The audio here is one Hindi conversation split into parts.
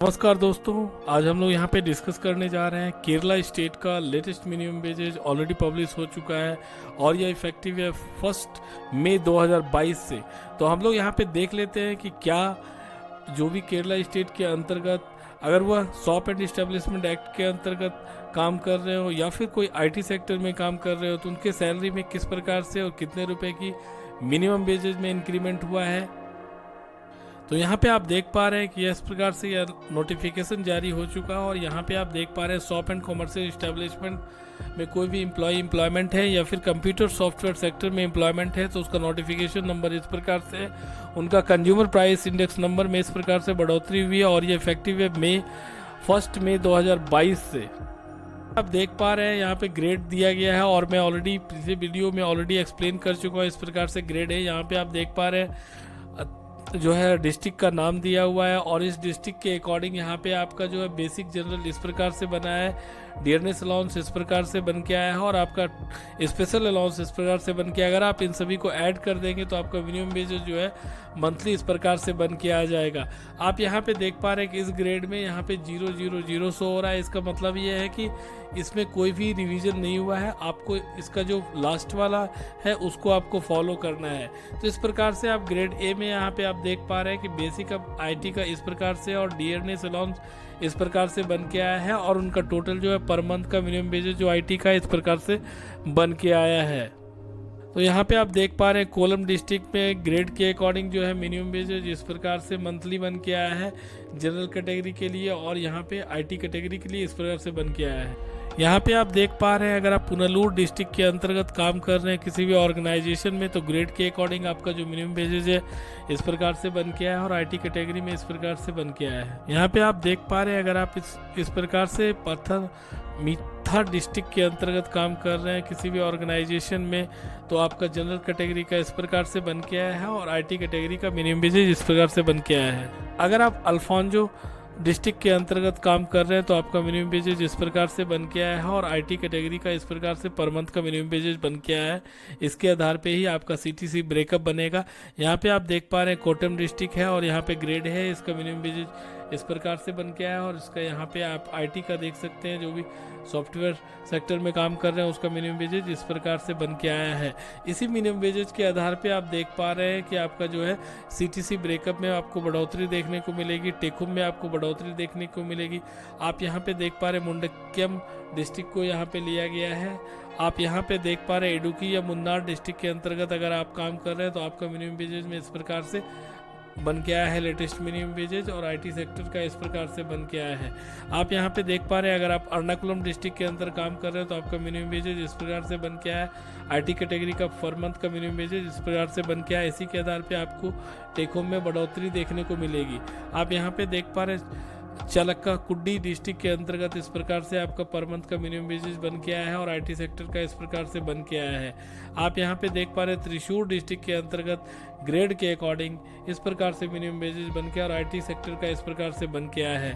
नमस्कार दोस्तों, आज हम लोग यहाँ पे डिस्कस करने जा रहे हैं केरला स्टेट का latest minimum wages already publish हो चुका है और यह इफेक्टिव है 1 मई 2022 से। तो हम लोग यहाँ पे देख लेते हैं कि क्या जो भी केरला स्टेट के अंतर्गत अगर वह शॉप एंड इस्टेब्लिशमेंट एक्ट के अंतर्गत काम कर रहे हो या फिर कोई आईटी सेक्टर में काम कर रहे हो तो उनके सैलरी में किस प्रकार से और कितने रुपए की मिनिमम वेजेज में इंक्रीमेंट हुआ है। तो यहाँ पे आप देख पा रहे हैं कि इस प्रकार से यह नोटिफिकेशन जारी हो चुका है और यहाँ पे आप देख पा रहे हैं शॉप एंड कॉमर्शियल इस्टेब्लिशमेंट में कोई भी एम्प्लॉयमेंट है या फिर कंप्यूटर सॉफ्टवेयर सेक्टर में एम्प्लॉयमेंट है तो उसका नोटिफिकेशन नंबर इस प्रकार से है। उनका कंज्यूमर प्राइस इंडेक्स नंबर में इस प्रकार से बढ़ोतरी हुई है और ये इफेक्टिव है 1 मई 2022 से। आप देख पा रहे हैं यहाँ पे ग्रेड दिया गया है और मैं ऑलरेडी पिछले वीडियो में ऑलरेडी एक्सप्लेन कर चुका हूँ। इस प्रकार से ग्रेड है। यहाँ पे आप देख पा रहे हैं जो है डिस्ट्रिक्ट का नाम दिया हुआ है और इस डिस्ट्रिक्ट के अकॉर्डिंग यहाँ पे आपका जो है बेसिक जनरल इस प्रकार से बना है, डियरनेस अलाउंस इस प्रकार से बन के आया है और आपका स्पेशल अलाउंस इस प्रकार से बन के, अगर आप इन सभी को ऐड कर देंगे तो आपका मिनिमम वेजेस जो है मंथली इस प्रकार से बन के आ जाएगा। आप यहाँ पे देख पा रहे हैं कि इस ग्रेड में यहाँ पे 000 शो हो रहा है। इसका मतलब ये है कि इसमें कोई भी रिवीजन नहीं हुआ है। आपको इसका जो लास्ट वाला है उसको आपको फॉलो करना है। तो इस प्रकार से आप ग्रेड ए में यहाँ पे आप देख पा रहे हैं कि बेसिक अब आईटी का इस प्रकार से और डियरनेस अलाउंस इस प्रकार से बन के आया है और उनका टोटल जो है पर मंथ का मिनिमम वेजेस जो आईटी का इस प्रकार से बन के आया है। तो यहाँ पे आप देख पा रहे हैं कोलम डिस्ट्रिक्ट में ग्रेड के अकॉर्डिंग जो है मिनिमम वेजेज इस प्रकार से मंथली बन के आया है जनरल कैटेगरी के लिए और यहाँ पे आईटी कैटेगरी के लिए इस प्रकार से बन के आया है। यहाँ पे आप देख पा रहे हैं अगर आप पुनलूर डिस्ट्रिक्ट के अंतर्गत काम कर रहे हैं किसी भी ऑर्गेनाइजेशन में तो ग्रेड के अकॉर्डिंग आपका जो मिनिमम वेजेज है इस प्रकार से बन के आया है और आईटी कैटेगरी में इस प्रकार से बन के आया है। यहाँ पे आप देख पा रहे हैं अगर आप इस प्रकार से पत्थर मीठा डिस्ट्रिक्ट के अंतर्गत काम कर रहे हैं किसी भी ऑर्गेनाइजेशन में तो आपका जनरल कैटेगरी का इस प्रकार से बन के आया है और आईटी कैटेगरी का मिनिमम वेजेज इस प्रकार से बन के आया है। अगर आप अल्फोंजो डिस्ट्रिक्ट के अंतर्गत काम कर रहे हैं तो आपका मिनिमम वेजेज इस प्रकार से बन के आया है और आईटी कैटेगरी का इस प्रकार से पर मंथ का मिनिमम वेजेज बन के आया है। इसके आधार पे ही आपका सीटीसी ब्रेकअप बनेगा। यहाँ पे आप देख पा रहे हैं कोटम डिस्ट्रिक्ट है और यहाँ पे ग्रेड है, इसका मिनिमम वेजेज इस प्रकार से बन के आया है और इसका यहाँ पे आप आईटी का देख सकते हैं जो भी सॉफ्टवेयर सेक्टर में काम कर रहे हैं उसका मिनिमम वेजेज इस प्रकार से बन के आया है। इसी मिनिमम वेजेज के आधार पे आप देख पा रहे हैं कि आपका जो है सीटीसी ब्रेकअप में आपको बढ़ोतरी देखने को मिलेगी, टेकुम में आपको बढ़ोतरी देखने को मिलेगी। आप यहाँ पे देख पा रहे हैं मुंडक्यम डिस्ट्रिक्ट को यहाँ पे लिया गया है। आप यहाँ पे देख पा रहे हैं इडुक्की या मुन्नार डिस्ट्रिक्ट के अंतर्गत अगर आप काम कर रहे हैं तो आपका मिनिमम वेजेज में इस प्रकार से बन के आया है लेटेस्ट मिनिमम वेजेज और आईटी सेक्टर का इस प्रकार से बन के आया है। आप यहाँ पे देख पा रहे हैं अगर आप एर्नाकुलम डिस्ट्रिक्ट के अंदर काम कर रहे हो तो आपका मिनिमम वेजेज इस प्रकार से बन के आया है। आईटी कैटेगरी का पर मंथ का मिनिमम वेजेज इस प्रकार से बन के आया। इसी के आधार पे आपको टेक होम में बढ़ोतरी देखने को मिलेगी। आप यहाँ पे देख पा रहे हैं चालक्का कुड्डी डिस्ट्रिक्ट के अंतर्गत इस प्रकार से आपका पर मंथ का मिनिमम वेजेज बन के आया है और आईटी सेक्टर का इस प्रकार से बन के आया है। आप यहाँ पे देख पा रहे हैं त्रिशूर डिस्ट्रिक्ट के अंतर्गत ग्रेड के अकॉर्डिंग इस प्रकार से मिनिमम वेजेज बन के और आईटी सेक्टर का इस प्रकार से बन के आया है।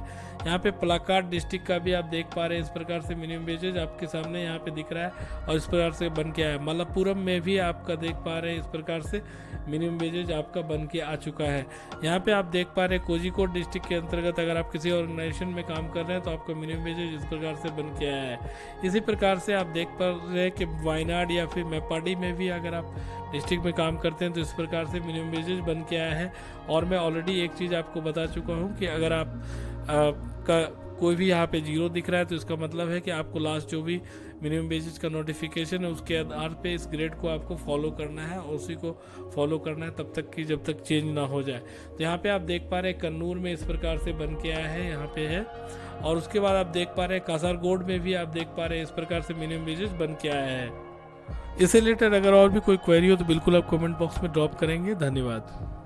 यहाँ पे पलाक्काड डिस्ट्रिक्ट का भी आप देख पा रहे हैं इस प्रकार से मिनिमम वेजेज आपके सामने यहाँ पे दिख रहा है और इस प्रकार से बन के आया है। मलप्पुरम में भी आपका देख पा रहे हैं इस प्रकार से मिनिमम वेजेज आपका बन के आ चुका है। यहाँ पे आप देख पा रहे हैं कोझिकोड डिस्ट्रिक्ट के अंतर्गत अगर आप किसी ऑर्गेनाइजेशन में काम कर रहे हैं तो आपका मिनिमम वेजेज इस प्रकार से बन के आया है। इसी प्रकार से आप देख पा रहे हैं कि वायनाड या फिर मेपाडी में भी अगर आप डिस्ट्रिक्ट में काम करते हैं तो इस प्रकार से मिनिमम वेजेज बन के आया है। और मैं ऑलरेडी एक चीज़ आपको बता चुका हूँ कि अगर आप का कोई भी यहाँ पे 0 दिख रहा है तो इसका मतलब है कि आपको लास्ट जो भी मिनिमम वेजेज का नोटिफिकेशन है उसके आधार पे इस ग्रेड को आपको फॉलो करना है और उसी को फॉलो करना है तब तक कि जब तक चेंज ना हो जाए। तो यहाँ पे आप देख पा रहे हैं कन्नूर में इस प्रकार से बन के आया है, यहाँ पे है। और उसके बाद आप देख पा रहे हैं कासरगोड में भी आप देख पा रहे हैं इस प्रकार से मिनिमम वेजेज बन के आया है। इससे रिलेटेड अगर और भी कोई क्वेरी हो तो बिल्कुल आप कमेंट बॉक्स में ड्रॉप करेंगे। धन्यवाद।